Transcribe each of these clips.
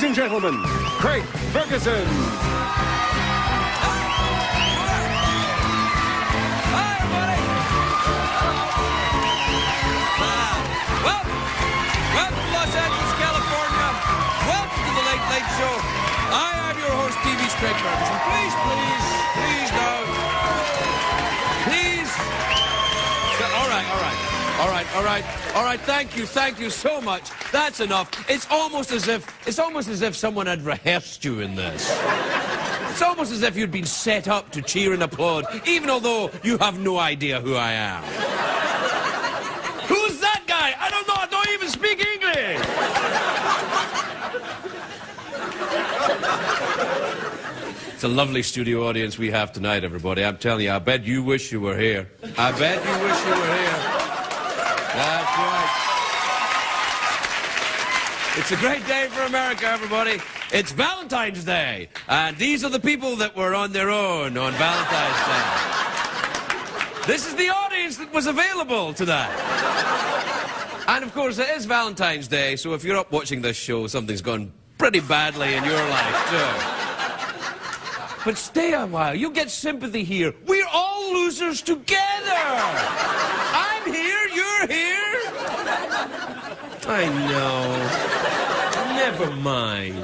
Ladies and gentlemen, Craig Ferguson. Hi, everybody. Welcome to Los Angeles, California. Welcome to the Late Late Show. I am your host, TV's Craig Ferguson. Please now. Please. All right. Thank you so much. That's enough. It's almost as if someone had rehearsed you in this. It's almost as if you'd been set up to cheer and applaud, even although you have no idea who I am. Who's that guy? I don't know. I don't even speak English. It's a lovely studio audience we have tonight, everybody. I'm telling you, I bet you wish you were here. I bet you wish you were here. That's right. It's a great day for America, everybody. It's Valentine's Day. And these are the people that were on their own on Valentine's Day. This is the audience that was available tonight. And, of course, it is Valentine's Day, so if you're up watching this show, something's gone pretty badly in your life, too. But stay a while. You'll get sympathy here. We're all losers together. I'm here, you're here. I know. Never mind.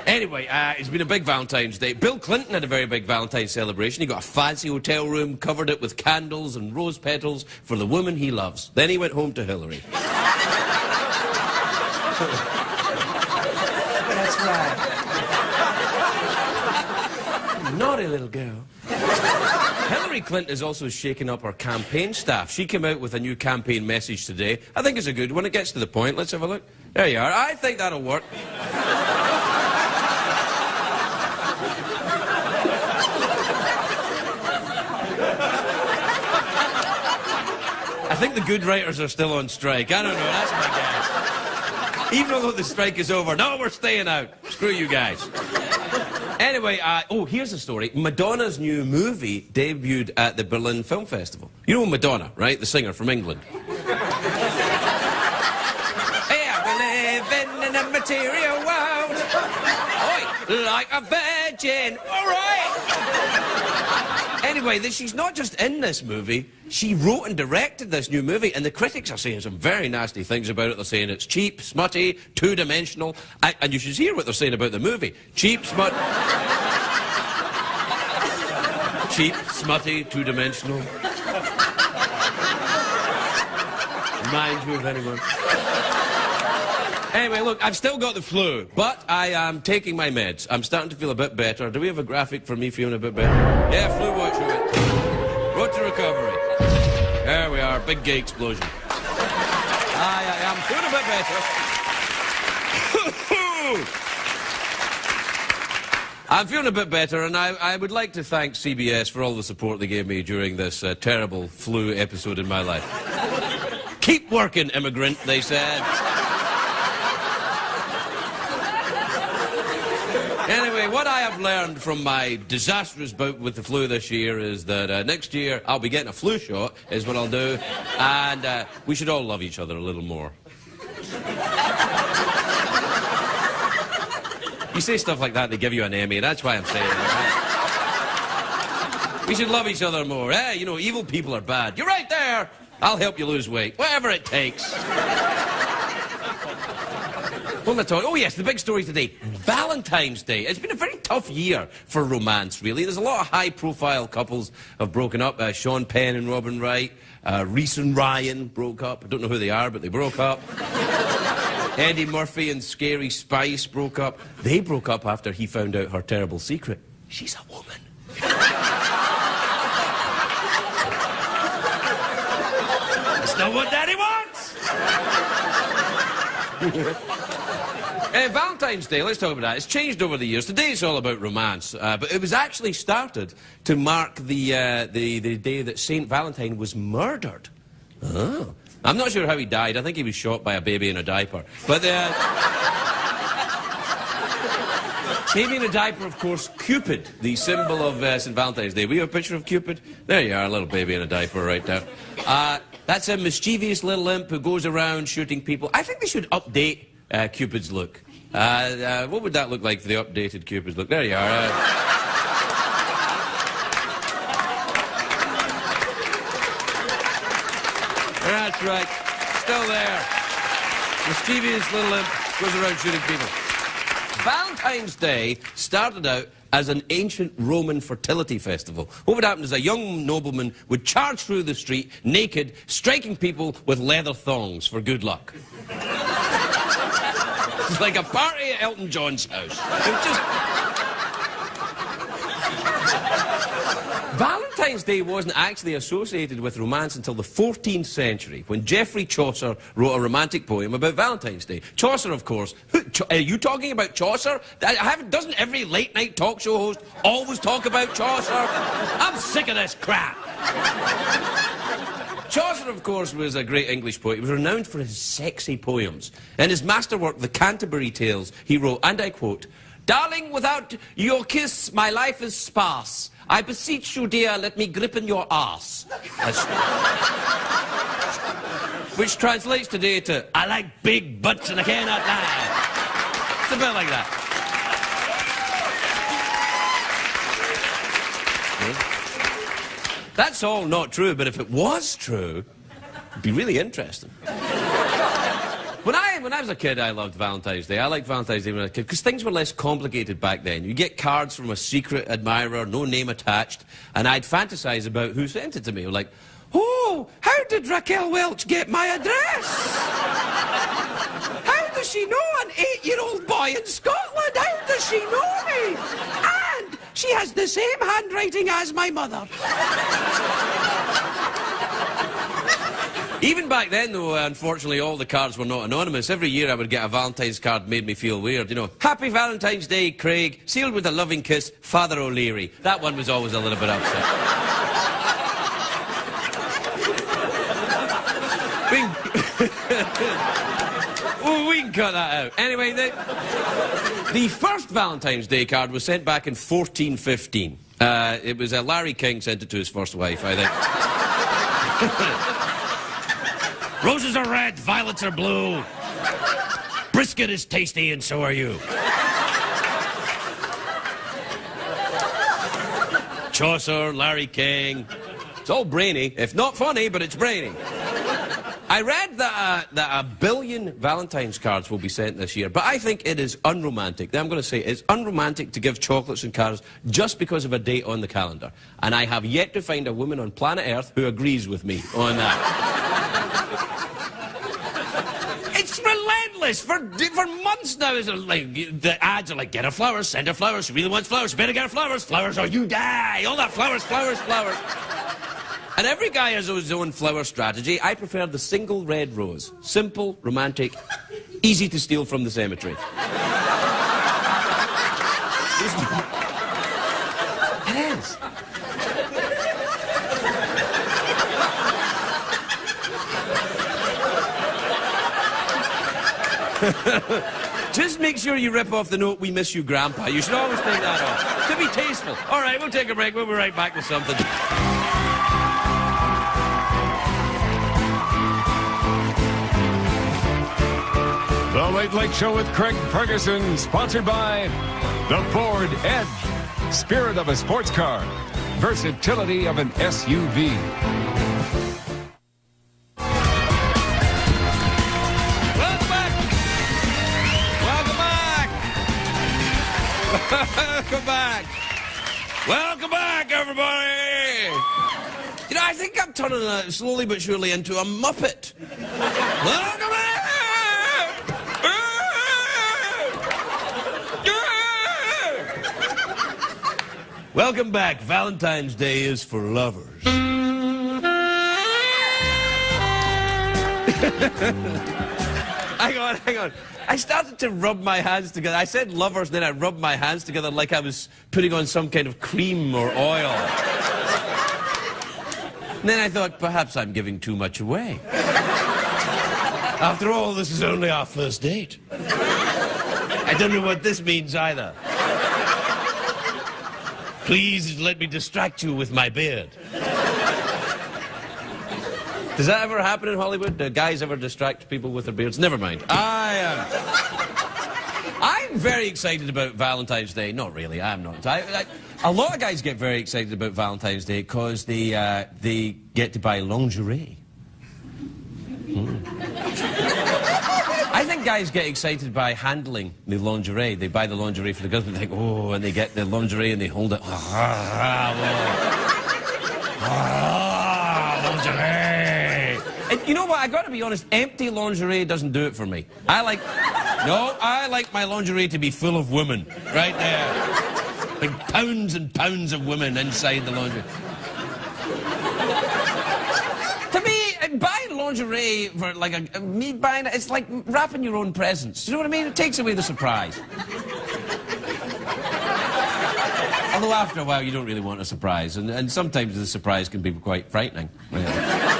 Anyway, it's been a big Valentine's Day. Bill Clinton had a very big Valentine's celebration. He got a fancy hotel room, covered it with candles and rose petals for the woman he loves. Then he went home to Hillary. That's right. Naughty little girl. Hillary Clinton is also shaking up her campaign staff. She came out with a new campaign message today. I think it's a good one. It gets to the point. Let's have a look. There you are. I think that'll work. I think the good writers are still on strike. I don't know. That's my guess. Even though the strike is over. No, we're staying out. Screw you guys. Anyway, here's a story. Madonna's new movie debuted at the Berlin Film Festival. You know Madonna, right? The singer from England. Yeah, we're living in a material world. Oi, like a virgin. All right. Anyway, she's not just in this movie. She wrote and directed this new movie, and the critics are saying some very nasty things about it. They're saying it's cheap, smutty, two-dimensional. And you should hear what they're saying about the movie. Cheap, smutty, two-dimensional. Mind you of anyone. Anyway, look, I've still got the flu, but I am taking my meds. I'm starting to feel a bit better. Do we have a graphic for me feeling a bit better? Yeah, flu watch for it. Road to recovery. There we are, big gay explosion. I'm feeling a bit better. I'm feeling a bit better, and I would like to thank CBS for all the support they gave me during this terrible flu episode in my life. Keep working, immigrant, they said. Anyway, what I have learned from my disastrous bout with the flu this year is that next year I'll be getting a flu shot, is what I'll do, and we should all love each other a little more. You say stuff like that, they give you an Emmy, that's why I'm saying it. We should love each other more. Hey, you know, evil people are bad. You're right there. I'll help you lose weight, whatever it takes. What am I talking? Oh, yes, the big story today. Valentine's Day. It's been a very tough year for romance, really. There's a lot of high-profile couples have broken up. Sean Penn and Robin Wright. Reese and Ryan broke up. I don't know who they are, but they broke up. Eddie Murphy and Scary Spice broke up. They broke up after he found out her terrible secret. She's a woman. That's not what Daddy wants! Valentine's Day, let's talk about that. It's changed over the years. Today it's all about romance, but it was actually started to mark the day that Saint Valentine was murdered. Oh. I'm not sure how he died. I think he was shot by a baby in a diaper. But Baby in a diaper, of course, Cupid, the symbol of St. Valentine's Day. We have a picture of Cupid? There you are, a little baby in a diaper right there. That's a mischievous little imp who goes around shooting people. I think they should update Cupid's look. What would that look like for the updated Cupid's look? There you are. That's right. Still there. Mischievous little imp goes around shooting people. Valentine's Day started out as an ancient Roman fertility festival. What would happen is a young nobleman would charge through the street naked, striking people with leather thongs for good luck. It's like a party at Elton John's house. It was just... Valentine's Day wasn't actually associated with romance until the 14th century, when Geoffrey Chaucer wrote a romantic poem about Valentine's Day. Chaucer, of course. Are you talking about Chaucer? Doesn't every late-night talk show host always talk about Chaucer? I'm sick of this crap. Chaucer, of course, was a great English poet. He was renowned for his sexy poems. In his masterwork, The Canterbury Tales, he wrote, and I quote, "Darling, without your kiss, my life is sparse. I beseech you, dear, let me grip in your arse." Which translates today to, I like big butts and I cannot lie. It's a bit like that. That's all not true, but if it was true, it'd be really interesting. When I was a kid, I loved Valentine's Day. I liked Valentine's Day when I was a kid, because things were less complicated back then. You get cards from a secret admirer, no name attached, and I'd fantasize about who sent it to me. Like, oh, how did Raquel Welch get my address? How does she know an 8-year-old boy in Scotland? How does she know me? And she has the same handwriting as my mother. Even back then, though, unfortunately, all the cards were not anonymous. Every year I would get a Valentine's card made me feel weird. You know, Happy Valentine's Day, Craig, sealed with a loving kiss, Father O'Leary. That one was always a little bit upset. We can cut that out. Anyway, the first Valentine's Day card was sent back in 1415. It was Larry King sent it to his first wife, I think. Roses are red, violets are blue. Brisket is tasty, and so are you. Chaucer, Larry King. It's all brainy. If not funny, but it's brainy. I read that 1 billion Valentine's cards will be sent this year, but I think it is unromantic. I'm going to say it's unromantic to give chocolates and cards just because of a date on the calendar. And I have yet to find a woman on planet Earth who agrees with me on that. It's relentless. For months now, the ads are like, get her flowers, send her flowers. She really wants flowers. She better get her flowers. Flowers or you die. All that flowers, flowers, flowers. And every guy has his own flower strategy. I prefer the single red rose. Simple, romantic, easy to steal from the cemetery. It is. Just make sure you rip off the note, "We miss you, Grandpa." You should always take that off. To be tasteful. All right, we'll take a break. We'll be right back with something. The Late Late Show with Craig Ferguson, sponsored by the Ford Edge. Spirit of a sports car. Versatility of an SUV. Welcome back. Welcome back. Welcome back. Welcome back, everybody. You know, I think I'm turning slowly but surely into a Muppet. Welcome back. Welcome back. Valentine's Day is for lovers. Hang on. I started to rub my hands together. I said lovers, then I rubbed my hands together like I was putting on some kind of cream or oil. And then I thought, perhaps I'm giving too much away. After all, this is only our first date. I don't know what this means either. Please let me distract you with my beard. Does that ever happen in Hollywood? Do guys ever distract people with their beards? Never mind. I'm very excited about Valentine's Day. Not really, I'm not. A lot of guys get very excited about Valentine's Day because they get to buy lingerie. I think guys get excited by handling the lingerie. They buy the lingerie for the girls, and they think, oh, and they get the lingerie and they hold it. Lingerie. And you know what? I got to be honest. Empty lingerie doesn't do it for me. I like my lingerie to be full of women, right there, like pounds and pounds of women inside the lingerie. To me, buying lingerie for like me buying it, it's like wrapping your own presents. Do you know what I mean? It takes away the surprise. Although after a while, you don't really want a surprise, and sometimes the surprise can be quite frightening. Yeah.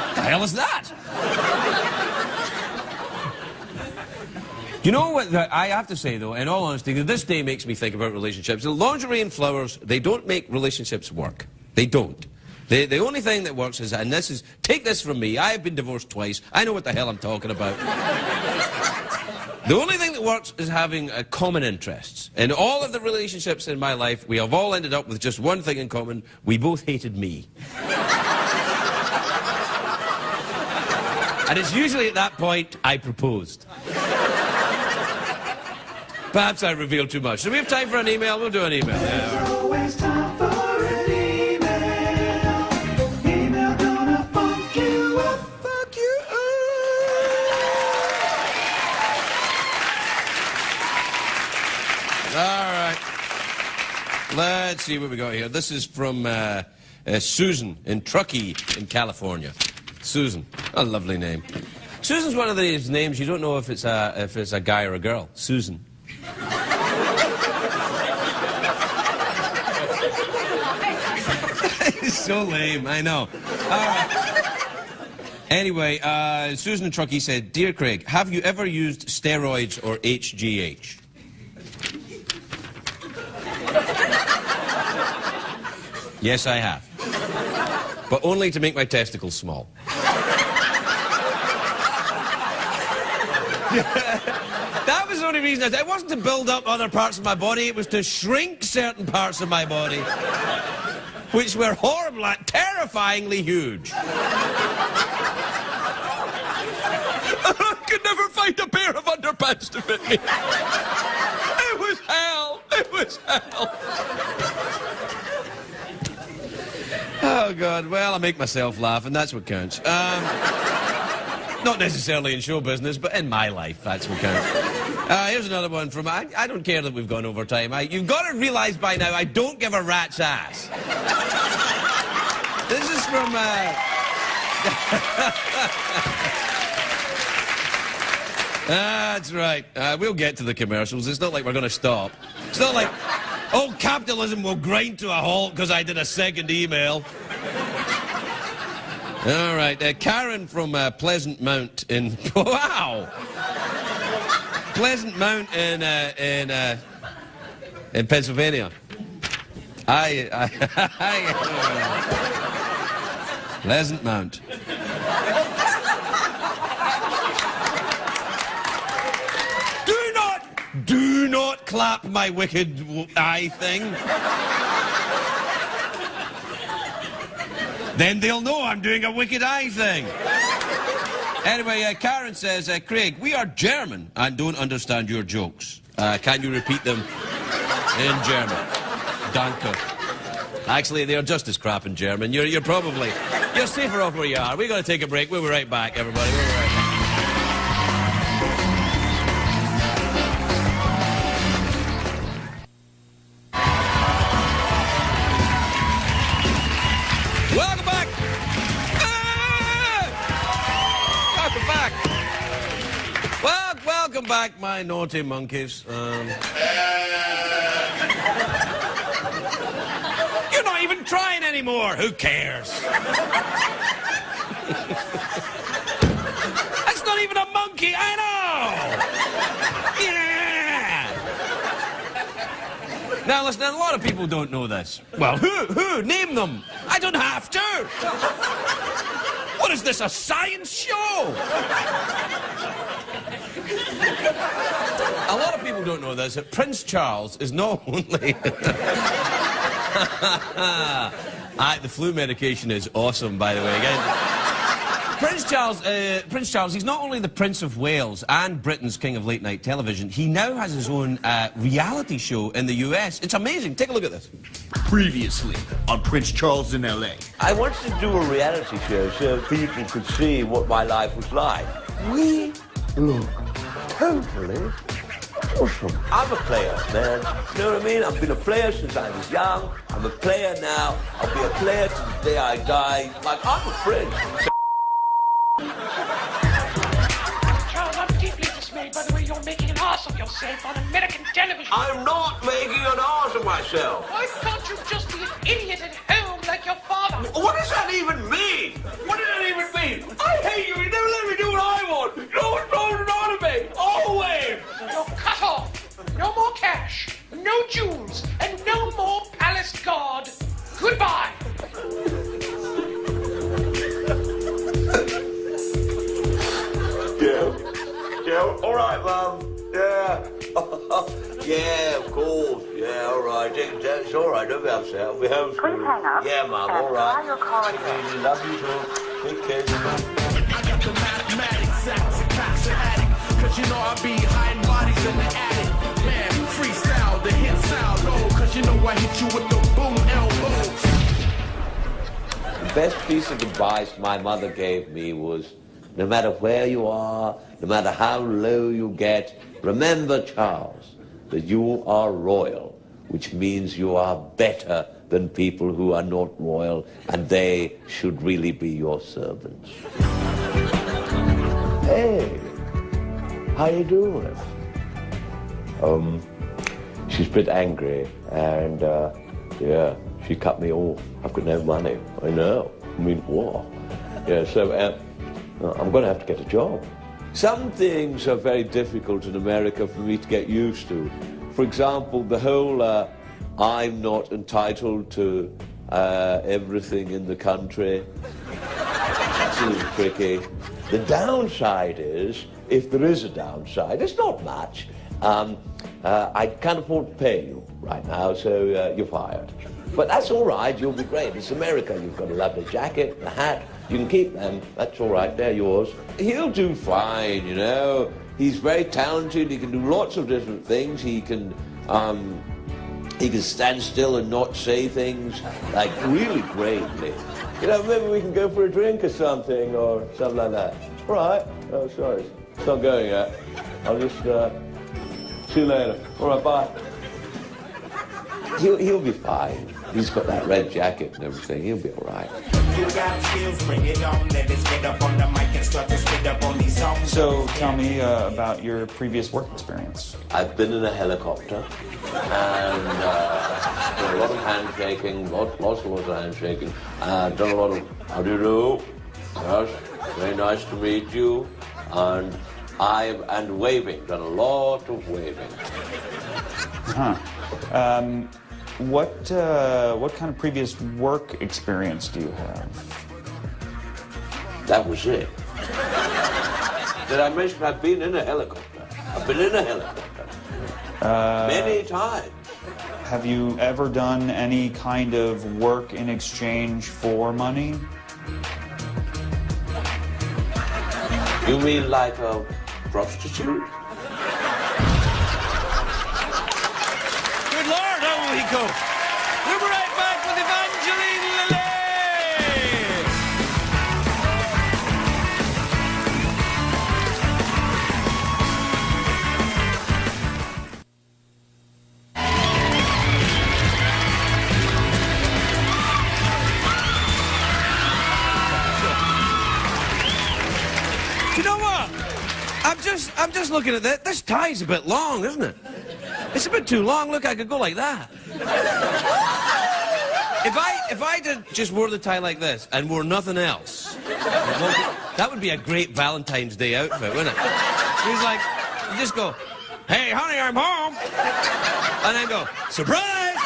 What the hell is that? You know what I have to say, though, in all honesty, this day makes me think about relationships. The lingerie and flowers, they don't make relationships work. They don't. The only thing that works is, and this is, take this from me, I have been divorced twice. I know what the hell I'm talking about. The only thing that works is having common interests. In all of the relationships in my life, we have all ended up with just one thing in common. We both hated me. And it's usually at that point I proposed. Perhaps I revealed too much. Do we have time for an email? We'll do an email. There's always time for an email. Email gonna funk you up. Fuck you up. All right. Let's see what we got here. This is from Susan in Truckee in California. Susan. A lovely name. Susan's one of these names you don't know if it's a guy or a girl. Susan. It's so lame, I know. Anyway, Susan in Truckee said, Dear Craig, have you ever used steroids or HGH? Yes, I have. But only to make my testicles small. That was the only reason I did it. It wasn't to build up other parts of my body, it was to shrink certain parts of my body, which were horrible, terrifyingly huge. I could never find a pair of underpants to fit me. It was hell. It was hell. Oh, God. Well, I make myself laugh, and that's what counts. Not necessarily in show business, but in my life, that's what counts. Here's another one from... I don't care that we've gone over time. You've got to realise by now, I don't give a rat's ass. This is from... That's right. We'll get to the commercials. It's not like we're going to stop. It's not like, oh, capitalism will grind to a halt because I did a second email. All right, Karen from Pleasant Mount in... Wow! Pleasant Mount in Pennsylvania. Pleasant Mount. Do not clap my wicked eye thing. Then they'll know I'm doing a wicked eye thing. Anyway, Karen says, Craig, we are German and don't understand your jokes. Can you repeat them in German? Danke. Actually, they're just as crap in German. You're safer off where you are. We're going to take a break. We'll be right back, everybody. We'll be right back. Welcome back! Welcome back! Well, welcome back, my naughty monkeys. You're not even trying anymore. Who cares? That's not even a monkey. I know! Yeah! Now, listen, a lot of people don't know this. Well, who? Name them. I don't have to. What is this, a science show? A lot of people don't know this, that Prince Charles is not only... The flu medication is awesome, by the way. Again, Prince Charles, he's not only the Prince of Wales and Britain's king of late-night television, he now has his own reality show in the US. It's amazing. Take a look at this. Previously on Prince Charles in L.A. I wanted to do a reality show so people could see what my life was like. We look totally awesome. I'm a player, man. You know what I mean? I've been a player since I was young. I'm a player now. I'll be a player to the day I die. Like, I'm a prince. Charles, I'm deeply dismayed by the way you're making an ass of yourself on American television. I'm not making an ass of myself. Why can't you just be an idiot at home like your father? What does that even mean? What does that even mean? I hate you. You never let me do what I want. You always holding on to me. Always. You're cut off. No more cash, no jewels, and no more palace guard. Goodbye. Yeah, all right, Mum. Yeah. Yeah, of course. Yeah, all right. It's all right. Don't be upset. I'll be home soon. Please hang up. Yeah, Mum, and all right. try your call again. Okay, love you too. Take care. I got the mathematics, acts and cops and addict. Cause you know I be hiding bodies in the attic. Man, freestyle, the hit sound low. Cause you know I hit you with the boom elbows. The best piece of advice my mother gave me was, no matter where you are, no matter how low you get, remember, Charles, that you are royal, which means you are better than people who are not royal, and they should really be your servants. Hey, how you doing? She's a bit angry, and, yeah, she cut me off. I've got no money. I know. I mean, what? Yeah, so, I'm going to have to get a job. Some things are very difficult in America for me to get used to. For example, the whole I'm not entitled to everything in the country. It's a little tricky. The downside is, if there is a downside, it's not much. I can't afford to pay you right now, so you're fired. But that's all right, you'll be great. It's America. You've got a lovely jacket, a hat. You can keep them. That's all right, they're yours. He'll do fine, you know. He's very talented. He can do lots of different things. He can stand still and not say things, like, really greatly. You know, maybe we can go for a drink or something like that. All right. Oh, sorry. It's not going yet. I'll just see you later. All right, bye. He'll be fine. He's got that red jacket and everything. He'll be all right. You got skills, bring it on. Let us get up on the mic and start to spit up on these songs. So tell me about your previous work experience. I've been in a helicopter and done a lot of handshaking, lots of handshaking. Done a lot of, how do you do? Yes, very nice to meet you. And waving, done a lot of waving. Huh. What kind of previous work experience do you have? That was it. Did I mention I've been in a helicopter? I've been in a helicopter. Many times. Have you ever done any kind of work in exchange for money? You mean like a prostitute? Good Lord, how will he go? We'll be right back with Evangeline Lilly! Do you know what? I'm just looking at that. This tie's a bit long, isn't it? It's a bit too long. Look, I could go like that. If I did just wore the tie like this and wore nothing else, that would be a great Valentine's Day outfit, wouldn't it? He's like, you just go, hey, honey, I'm home. And then go, surprise!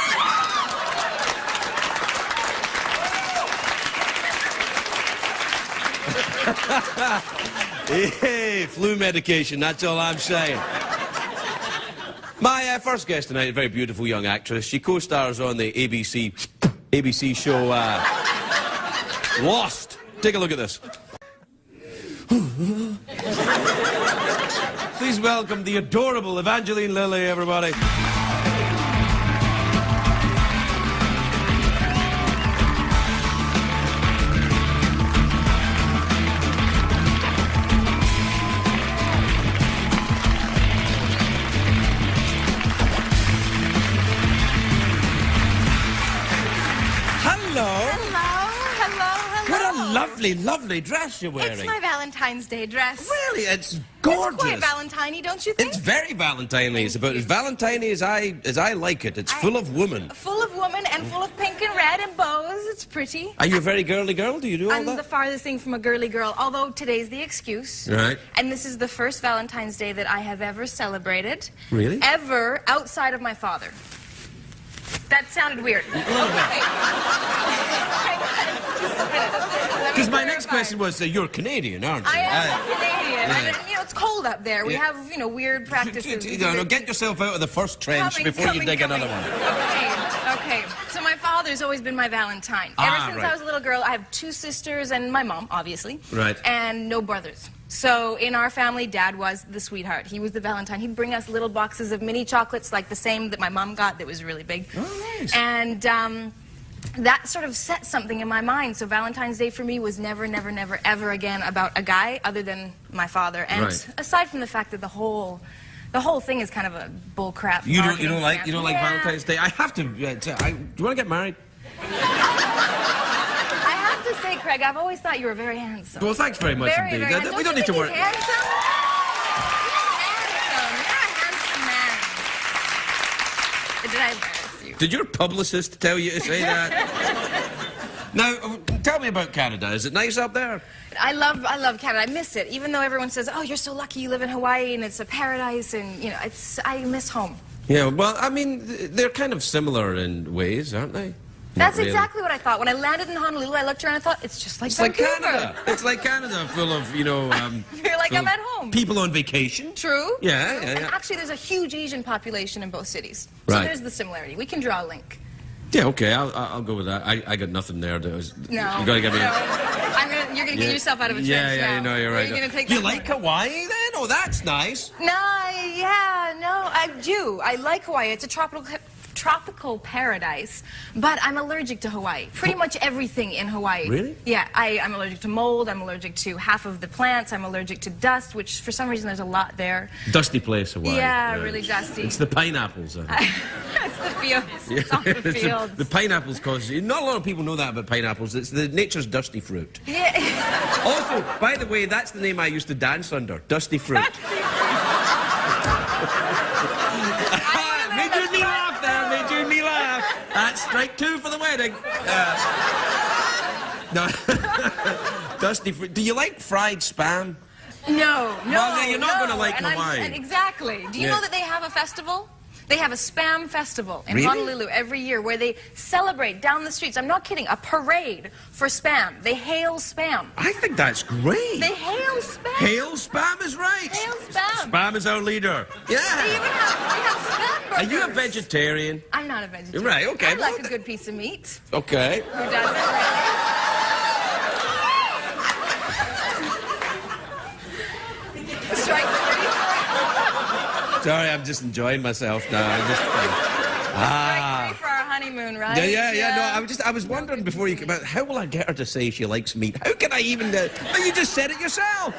Hey, flu medication, that's all I'm saying. My first guest tonight, a very beautiful young actress. She co-stars on the ABC show Lost. Take a look at this. Please welcome the adorable Evangeline Lilly, everybody. Lovely, lovely dress you're wearing. It's my Valentine's Day dress. Really? It's gorgeous. It's quite Valentine-y, don't you think? It's very Valentine-y. It's about as Valentine-y as I like it. It's full of woman. Full of woman and full of pink and red and bows. It's pretty. Are you a very girly girl? Do you do all that? I'm the farthest thing from a girly girl, although today's the excuse. Right. And this is the first Valentine's Day that I have ever celebrated. Really? Ever outside of my father. That sounded weird. Because my next question was, you're Canadian, aren't you? I am Canadian. Yeah. And, you know, it's cold up there. We have, you know, weird practices. Get yourself out of the first trench before you dig another one. Okay. So my father's always been my Valentine. Ever since I was a little girl, I have 2 sisters and my mom, obviously. Right. And no brothers. So in our family, Dad was the sweetheart. He was the Valentine. He'd bring us little boxes of mini chocolates like the same that my mom got that was really big. Oh, nice. And that sort of set something in my mind. So Valentine's Day for me was never, never, never, ever again about a guy other than my father. And aside from the fact that the whole thing is kind of a bull crap. You don't like Valentine's Day? I have to. Do you want to get married? I have to say, Craig, I've always thought you were very handsome. Well, thanks very much indeed. Very we don't need to worry. Handsome? You're handsome. You're a handsome man. Did I embarrass you? Did your publicist tell you to say that? Now, tell me about Canada. Is it nice up there? I love Canada. I miss it. Even though everyone says, "Oh, you're so lucky you live in Hawaii and it's a paradise," and you know, I miss home. Yeah. Well, I mean, they're kind of similar in ways, aren't they? That's exactly what I thought. When I landed in Honolulu, I looked around and I thought, it's just like Canada. It's like Canada, full of, you know... I feel like I'm at home. People on vacation. True. Yeah. And actually, there's a huge Asian population in both cities. So there's the similarity. We can draw a link. Yeah, okay, I'll go with that. I got nothing there. No. You gotta get me... You're gonna get yourself out of a trench now. Yeah, you know, you're right. You like Hawaii then? Oh, that's nice. No, I do. I like Hawaii. It's a tropical paradise, but I'm allergic to Hawaii. Pretty much everything in Hawaii. Really? Yeah, I'm allergic to mold, I'm allergic to half of the plants, I'm allergic to dust, which for some reason there's a lot there. Dusty place, Hawaii. Yeah, really dusty. It's the pineapples. It's the fields. It's on the fields. The pineapples cause... Not a lot of people know that about pineapples. It's the nature's dusty fruit. Yeah. Also, by the way, that's the name I used to dance under. Dusty fruit. Made me laugh. That's strike 2 for the wedding. No. Dusty fruit. Do you like fried spam? No. Well, then you're not going to like Hawaii. Exactly. Do you know that they have a festival? They have a spam festival in Really? Honolulu every year where they celebrate down the streets. I'm not kidding. A parade for spam. They hail spam. I think that's great. They hail spam. Hail spam is right. Hail spam. Spam is our leader. Yeah. They even have spam burgers. Are you a vegetarian? I'm not a vegetarian. Right, okay. I like a good piece of meat. Okay. Who doesn't? Strike 3. Sorry, I'm just enjoying myself now. Strike 3 for our honeymoon, right? Yeah. No, I was wondering before you came out, how will I get her to say she likes meat? How can I even do it? But you just said it yourself.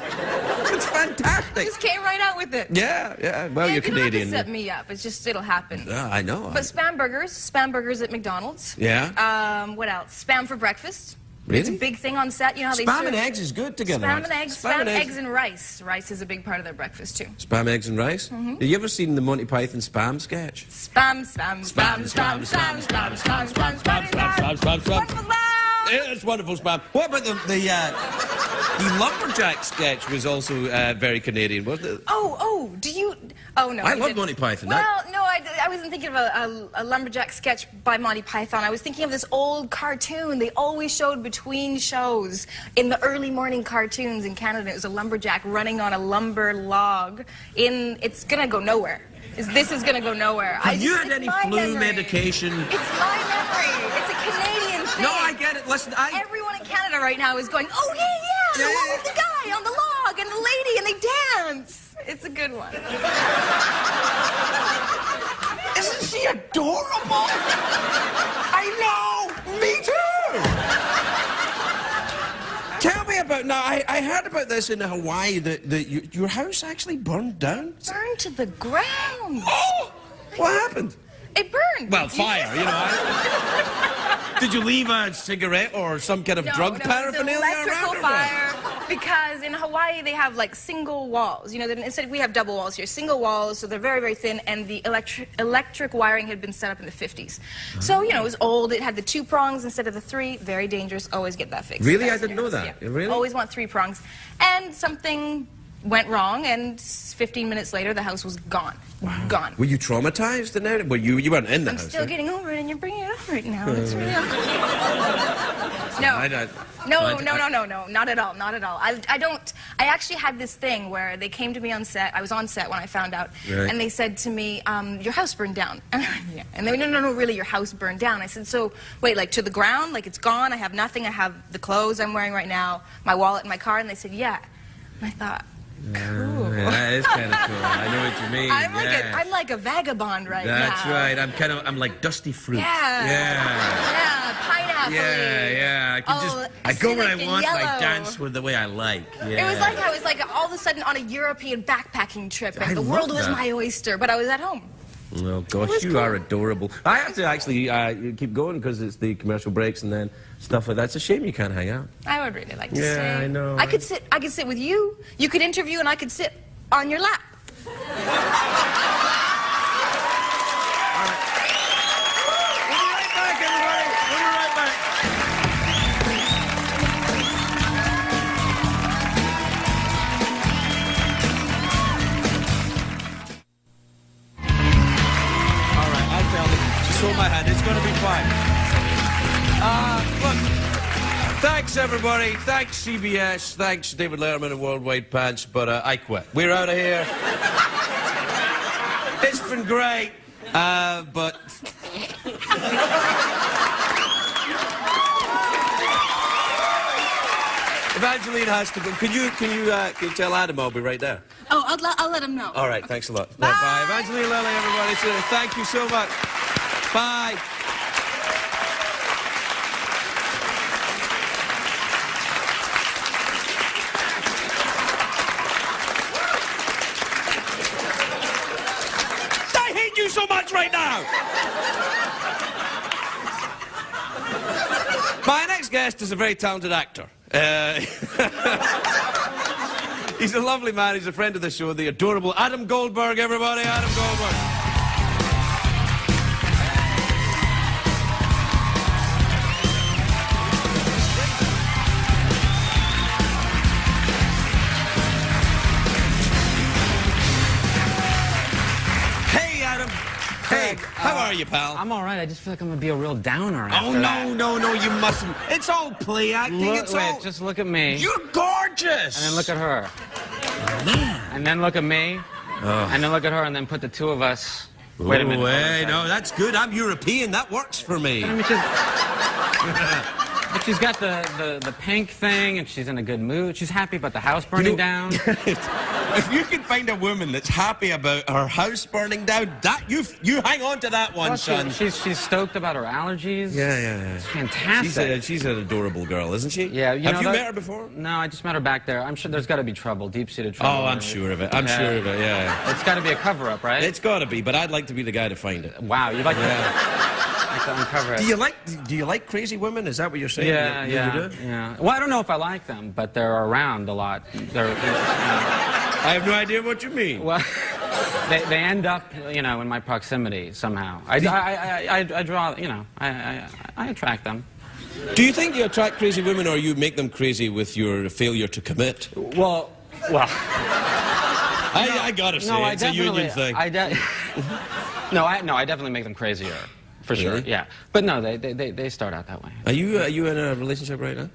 It's fantastic. Just came right out with it. Yeah. Well, you're Canadian. You don't have to set me up. It's just, it'll happen. Yeah, I know. But spam burgers at McDonald's. Yeah. What else? Spam for breakfast. Really? It's a big thing on set. You know how they Spam serve... and eggs is good together. Spam and eggs. Spam, eggs and rice. Rice is a big part of their breakfast, too. Spam, eggs, and rice? Mm-hmm. Have you ever seen the Monty Python spam sketch? Spam. It's wonderful spam. What about the The lumberjack sketch was also very Canadian, wasn't it? Oh, do you... Oh, no. I you love didn't. Monty Python. Well, no, I wasn't thinking of a lumberjack sketch by Monty Python. I was thinking of this old cartoon they always showed between shows in the early morning cartoons in Canada. It was a lumberjack running on a lumber log in... It's gonna go nowhere. This is gonna go nowhere. Have you had any flu medication? It's my memory. It's a Canadian thing. No, I get it. Listen, Everyone in Canada right now is going, oh, yeah, the one with the guy on the log and the lady, and they dance. It's a good one. Isn't she adorable? I know! Me too! Tell me about... Now, I heard about this in Hawaii, that your house actually burned down. Burned to the ground. Oh! What happened? It burned. Well, fire, you know. Did you leave a cigarette or some kind of drug paraphernalia around? Electrical fire. Because in Hawaii they have like single walls. You know, instead we have double walls here. Single walls, so they're very, very thin, and the electric wiring had been set up in the 50s. So, you know, it was old. It had the 2 prongs instead of the 3. Very dangerous. Always get that fixed. Really? I didn't know that. Yeah. Really? Always want 3 prongs. And something went wrong, and 15 minutes later the house was gone. Wow. Gone. Were you traumatized in there? Well, you weren't in the house. I'm still getting over it, and you're bringing it up right now. It's really No, not at all, not at all. I actually had this thing where they came to me on set. I was on set when I found out, and they said to me, your house burned down. Yeah. And they went, no, really, your house burned down. I said, so, wait, like to the ground? Like it's gone? I have nothing. I have the clothes I'm wearing right now, my wallet and my car. And they said, yeah. And I thought, cool. Yeah, that is kind of cool. I know what you mean. I'm like a vagabond right now. That's right. I'm like dusty fruit. Yeah, pineapple. Yeah. I go where I want. I dance with the way I like. Yeah. It was like I was like all of a sudden on a European backpacking trip, and the world was my oyster, but I was at home. Oh gosh, you are adorable. I have to actually keep going because it's the commercial breaks and then stuff like that. It's a shame you can't hang out. I would really like to stay. Yeah, I know. I could sit with you. You could interview, and I could sit on your lap. We'll be right back, everybody. We'll be right back. All right, I'll tell you. Just hold my hand. It's going to be fine. Look, thanks, everybody. Thanks, CBS. Thanks, David Letterman and Worldwide Pants, but I quit. We're out of here. It's been great, but... Evangeline has to go. Can you tell Adam I'll be right there? Oh, I'll let him know. All right, thanks a lot. Bye. Bye. Evangeline Lilly, everybody. Thank you so much. Bye. I hate you so much right now. My next guest is a very talented actor. He's a lovely man. He's a friend of the show. The adorable Adam Goldberg, everybody. Adam Goldberg. Hey, Adam. Hey, how are you, pal? I'm all right. I just feel like I'm gonna be a real downer. Oh, no, you mustn't. It's all play acting. Just look at me. You're gorgeous. And then look at her. Oh, man. And then look at me. Oh. And then look at her, and then put the 2 of us. Wait a minute. Wait, no, that's good. I'm European. That works for me. I mean, but she's got the pink thing, and she's in a good mood. She's happy about the house burning down. If you can find a woman that's happy about her house burning down, that you hang on to that one, son. She's stoked about her allergies. Yeah. It's fantastic. She's an adorable girl, isn't she? Yeah. Have you met her before? No, I just met her back there. I'm sure there's got to be trouble, deep-seated trouble. Oh, I'm sure of it. I'm sure of it. Yeah. It's got to be a cover-up, right? It's got to be, but I'd like to be the guy to find it. Wow, you'd like to uncover it. Do you like crazy women? Is that what you're saying? Yeah. You do? Yeah. Well, I don't know if I like them, but they're around a lot. I have no idea what you mean. Well, they end up, in my proximity somehow. I draw, I attract them. Do you think you attract crazy women, or you make them crazy with your failure to commit? Well. I gotta say, it's a union thing. I definitely make them crazier. For sure, Really? yeah. But no, they start out that way. Are you in a relationship right now?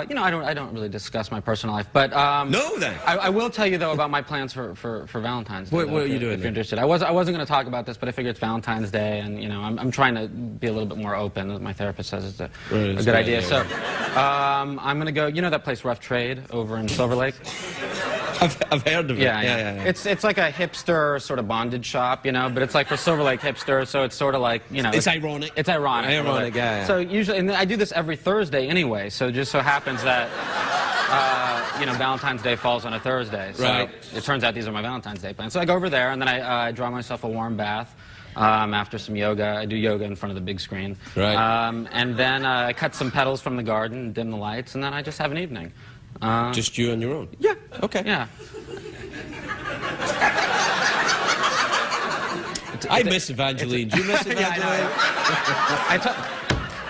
You know, I don't really discuss my personal life, but No, then. I will tell you though about my plans for Valentine's Day. What though, are you doing If you're then? interested, I wasn't going to talk about this, but I figure it's Valentine's Day, and you know, I'm trying to be a little bit more open. My therapist says it's a good idea. So, I'm going to go. You know that place Rough Trade over in Silver Lake? I've heard of it. Yeah. It's like a hipster sort of bondage shop, you know, but it's like for Silver Lake hipsters, so it's sort of like, you know. It's ironic. It's ironic. Ironic, yeah. So usually, and I do this every Thursday anyway, so it just so happens that, you know, Valentine's Day falls on a Thursday. So Right. it turns out these are my Valentine's Day plans. So I go over there, and then I draw myself a warm bath. After some yoga, I do yoga in front of the big screen. Right. And then I cut some petals from the garden, dim the lights, and then I just have an evening. Just you on your own? Yeah. Okay. Yeah. I miss Evangeline. Do you miss Evangeline?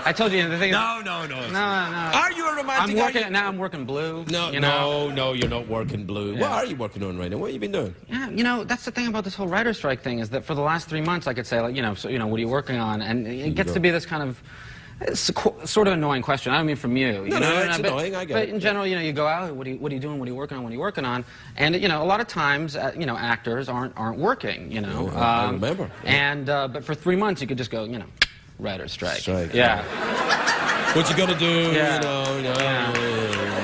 I told you the thing. No. No. Are you a romantic? I'm working blue. No, you know? no, you're not working blue. Yeah. What are you working on right now? What have you been doing? Yeah, you know, that's the thing about this whole writer's strike thing is that for the last 3 months I could say, like, you know, what are you working on? And it gets to be this kind of sort of annoying question. I don't mean from you. No, it's annoying. I get it. But in general, you know, you go out. What are you doing? What are you working on? What are you working on? And you know, a lot of times, you know, actors aren't working. You know. I remember. And but for 3 months, you could just go, you know, writer's strike. Yeah. What you got to do? Yeah. You know.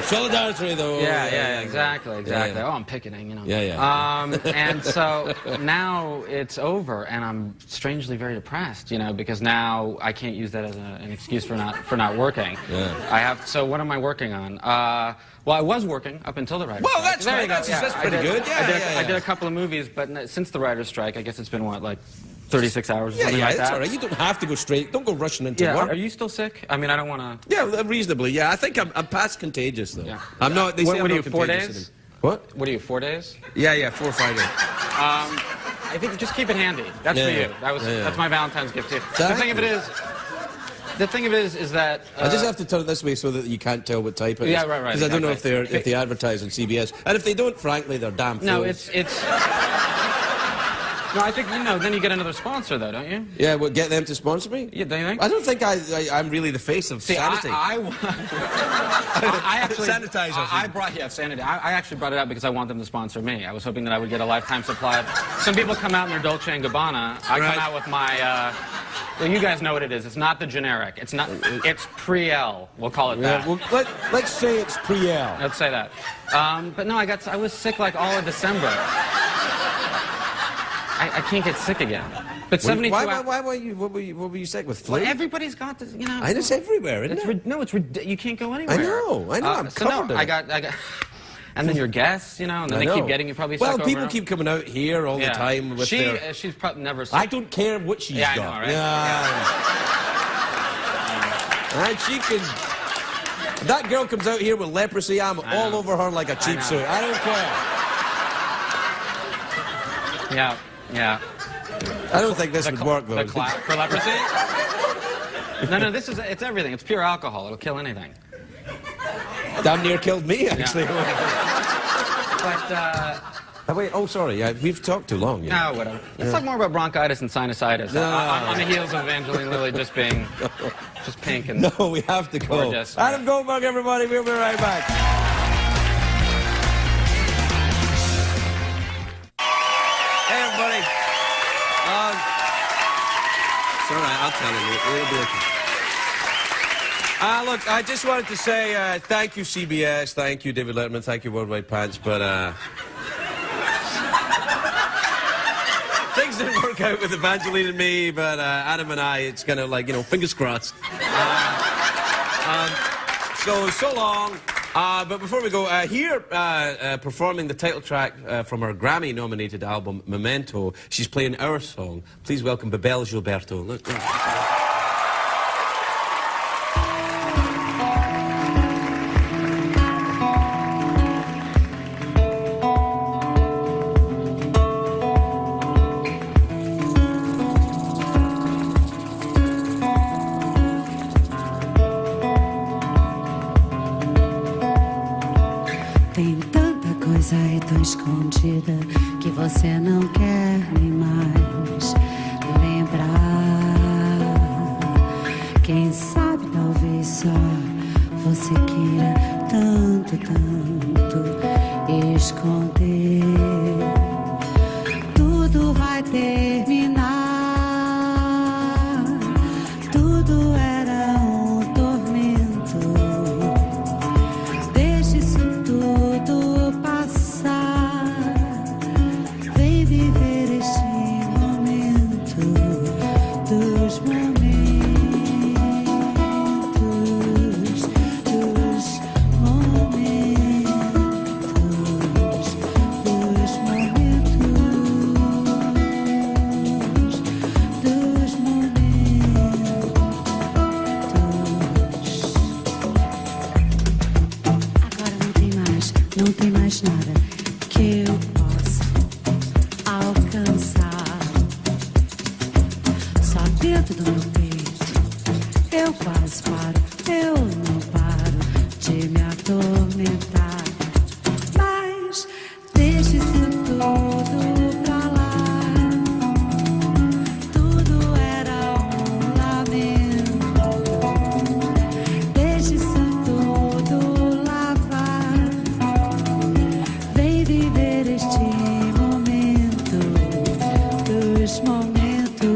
Solidarity, though. Yeah, exactly. Yeah. Oh, I'm picketing, you know. Yeah. And so now it's over, and I'm strangely very depressed, you know, because now I can't use that as an excuse for not working. Yeah. So what am I working on? Well, I was working up until the writer's Well, strike. that's There right. you go. That's pretty good. Yeah, I did a couple of movies, but since the writer's strike, I guess it's been, what, like 36 hours or something like that's that? all right. You don't have to go straight. Don't go rushing into Yeah, work. are you still sick? I mean, I don't want to... Yeah, reasonably. Yeah, I think I'm past contagious, though. Yeah. I'm not. They say What I'm are not you, 4 contagious days? anymore. What? What are you, 4 days? Yeah, 4 or 5 days. I think just keep it handy. That's for you. That's my Valentine's gift to you. The thing of it is that I just have to turn it this way so that you can't tell what type it is. Yeah, right. Because I don't know if they advertise on CBS, and if they don't, frankly, they're damn fools. No, it's. No, I think, you know, then you get another sponsor, though, don't you? Yeah, well, get them to sponsor me? Yeah, don't you think? I don't think I'm really the face of sanity. I actually... Sanitizer. Sanity. I actually brought it up because I want them to sponsor me. I was hoping that I would get a lifetime supply of... Some people come out in their Dolce & Gabbana. I come out with my... well, you guys know what it is. It's not the generic. It's not... It's Pre-L. We'll call it that. Well, let's say it's Pre-L. Let's say that. But no, I was sick like all of December. I can't get sick again. But 72 hours... Why were you... What were you sick with? Flu? Well, everybody's got this, you know... I know, it's everywhere, isn't it? No, it's you can't go anywhere. I know. I'm covered in I it. got... And then your guests, you know, and then they keep getting you probably sick over. People keep coming out here all the time with their... She's probably never... I don't care what she's got. I know, right? Yeah. And she can... If that girl comes out here with leprosy, I'm all over her like a cheap suit. I don't care. Yeah. I don't think this would work, though. For leprosy? No, it's everything. It's pure alcohol. It'll kill anything. Damn near killed me, actually. But, wait, sorry. We've talked too long. No, whatever. Let's talk more about bronchitis and sinusitis. On the heels of Evangeline Lilly just being just pink and... No, we have to go. Gorgeous. Adam Goldberg, everybody. We'll be right back. Hey, everybody. It's all right. I'll tell you. It'll be okay. Look, I just wanted to say thank you, CBS. Thank you, David Letterman. Thank you, Worldwide Pants. But things didn't work out with Evangeline and me. But Adam and I, it's kind of like, you know, fingers crossed. So long. But before we go, here performing the title track from her Grammy-nominated album, Memento, she's playing our song. Please welcome Bebel Gilberto. Look. coisa aí tão escondida que você não quer nem mais lembrar. Quem sabe talvez só você queira tanto, tanto esconder. Tudo vai terminar. Tudo era um tormento. Deixe isso tudo passar. Vem viver este momento dos momentos. Não tem mais nada que eu possa alcançar. Só dentro do meu peito eu quase paro, eu não paro de me atormentar. Mas deixe isso tudo pra lá. Tudo era um lamento. Deixe isso tudo lavar. Vem viver este momento dos momentos,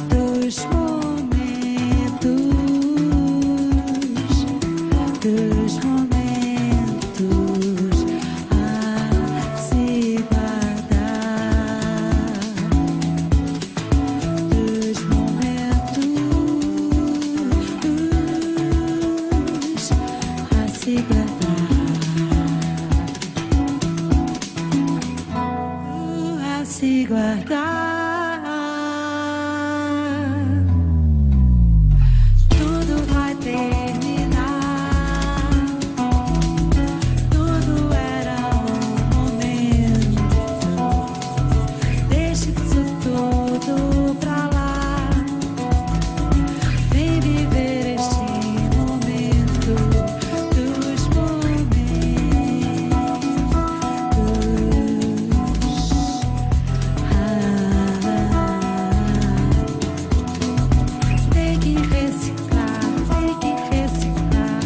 dos momentos, dos momentos a se guardar, dos momentos a se guardar. A se guardar. Tudo vai terminar. Tudo era um momento. Deixe isso tudo pra lá. Vem viver este momento dos momentos. Tem que reciclar, tem que reciclar.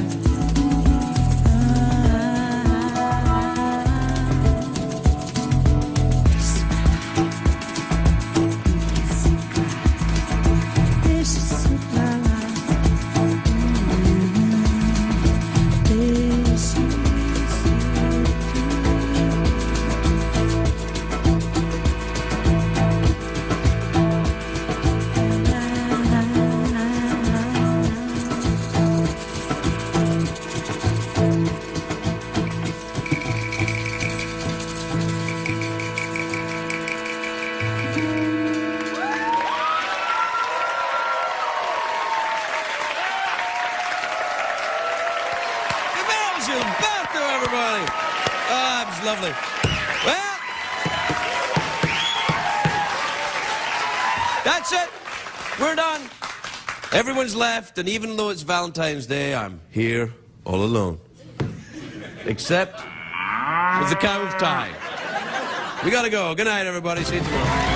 Deixa isso pra lá. Deixa isso. Bebel Gilberto, everybody. Oh, it was lovely. Well, that's it. We're done. Everyone's left, and even though it's Valentine's Day, I'm here all alone. Except with the cow of time. We gotta go. Good night, everybody. See you tomorrow.